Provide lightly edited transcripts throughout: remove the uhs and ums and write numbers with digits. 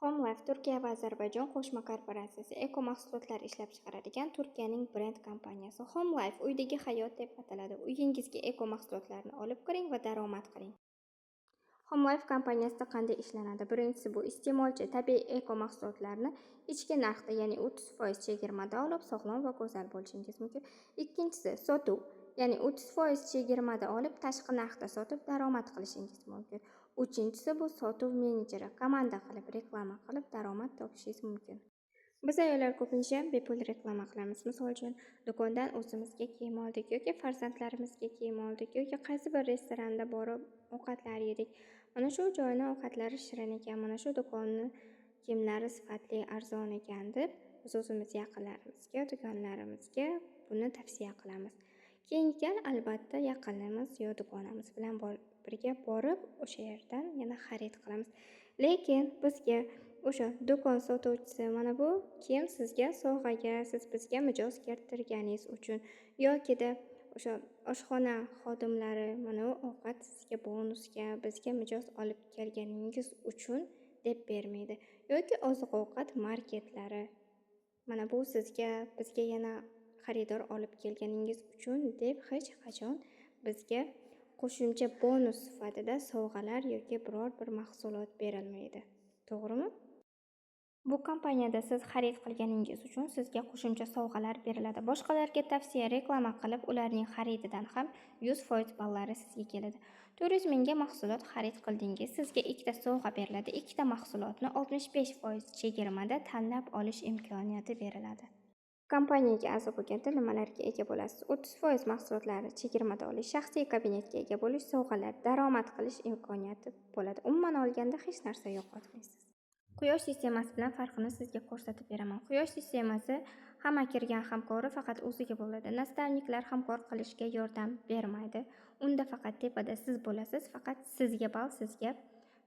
HomeLife Turkiya va Ozarbayjon qo'shma korporatsiyasi eko mahsulotlar ishlab chiqaradigan Turkiyaning brend kompaniyasi. HomeLife uydagi hayot deb ataladi. Uyingizga eko mahsulotlarni olib kiring va daromad qiling. HomeLife kompaniyasida qanday ishlanadi? Birinchisi bu iste'molchi tabiiy eko mahsulotlarni ichki narxda, ya'ni 30% chegirmada olib, sog'lom va go'zal bo'lishingiz mumkin. Ikkinchisi sotuv, ya'ni 30% chegirmada olib, tashqi narxda sotib daromad qilishingiz mumkin. Uchinchisi bu sotuv menejeri, komanda qilib, reklama qilib daromad topishingiz mumkin. Biz ayollar ko'pincha bepul reklama qilamiz. Misol uchun, do'kondan o'zimizga kiyim oldik yoki farzandlarimizga kiyim oldik yoki qaysi bir restoranda borib ovqatlar yedik. Mana shu joyni ovqatlari shirin ekan, mana shu do'konni kiyimlari sifatli, arzon ekan deb biz o'zimiz yaqinlarimizga, do'konlarimizga buni tavsiya qilamiz. Keyingi gal albatta yaqinimiz yo dugonamiz bilan birga borib o'sha yerdan yana xarid qilamiz. Lekin bizga o'sha do'kon sotuvchisi mana bu kiyim sizga sovg'aga, siz bizga mijoz keltirganingiz uchun yokida o'sha oshxona xodimlari mana bu ovqat sizga bonusga, bizga mijoz olib kelganingiz uchun deb bermaydi. Yoki oziq-ovqat marketlari mana bu sizga, bizga yana xaridor olib kelganingiz uchun deb hech qachon bizga qo'shimcha bonus sifatida sovg'alar yoki biror bir mahsulot berilmaydi. To'g'rimi? Bu kompaniyada siz xarid qilganingiz uchun sizga qo'shimcha sovg'alar beriladi. Boshqalarga tavsiya, reklama qilib, ularning xarididan ham 100% ballari sizga keladi. 400 mingga mahsulot xarid qildingiz, sizga ikkita sovg'a beriladi. Ikkita mahsulotni 65% chegirmada tanlab olish imkoniyati beriladi. Kompaniyaga a'zo bo'lganda nimalarga ega bo'lasiz? 30% mahsulotlarni chegirmada olish, shaxsiy kabinetga ega bo'lish, sovg'alar, daromad qilish imkoniyati bo'ladi. Umuman olganda hech narsa yo'qotmaysiz. Quyosh sistemasi bilan farqini sizga ko'rsatib beraman. Quyosh sistemasi hamma kirgan hamkori faqat o'ziga bo'ladi. Nastavniklar hamkor qilishga yordam bermaydi. Unda faqat tepada siz bo'lasiz, faqat sizga ball, sizga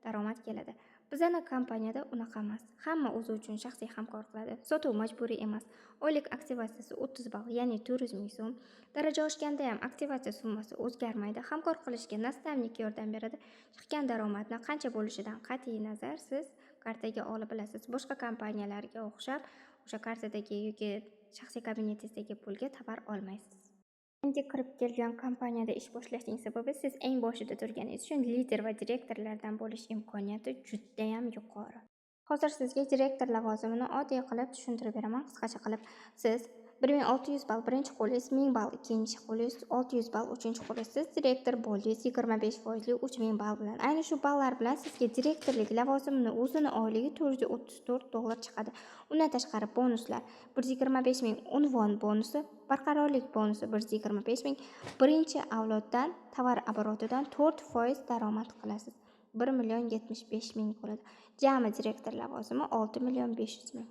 daromad keladi. Bizning kompaniyada unaqa emas. Hamma o'zi uchun shaxsiy hamkor qiladi. Sotuv majburiy emas. Oylik aktivasiyasi 30 ball, ya'ni 400 ming so'm. Daraja oshganda ham aktivatsiya summasi o'zgarmaydi. Hamkor qilishga nastavnik yordam beradi. Chiqqan daromadni qancha bo'lishidan qat'iy nazar siz kartaga olib bilasiz. Boshqa kompaniyalarga o'xshab o'sha kartadagi yoki shaxsiy kabinetingizdagi pulga tovar olmaysiz. Yangi kirib kelgan kompaniyada ish boshlashning sababi siz eng boshida turganingiz uchun lider va direktorlardan bo'lish imkoniyati juda ham yuqori. Hozir sizga direktor lavozimini oddiy qilib tushuntirib beraman, qisqacha qilib. Siz 1600 ball birinchi qo'lingiz, 1000 ball ikkinchi qo'lingiz, 600 ball uchinchi qo'lingiz. Siz direktor bo'ldingiz 25% 3000 ball bilan. Ayni shu ballar bilan sizga direktorlik lavozimini o'zini oyligi $434 chiqadi. Undan tashqari bonuslar 125 ming unvon bonusi, barqarorlik bonusi 125 ming, birinchi avloddan tovar oborotidan 4% daromad qilasiz. 1 million 75 ming bo'ladi. Jami direktor lavozimi 6 million 500 ming.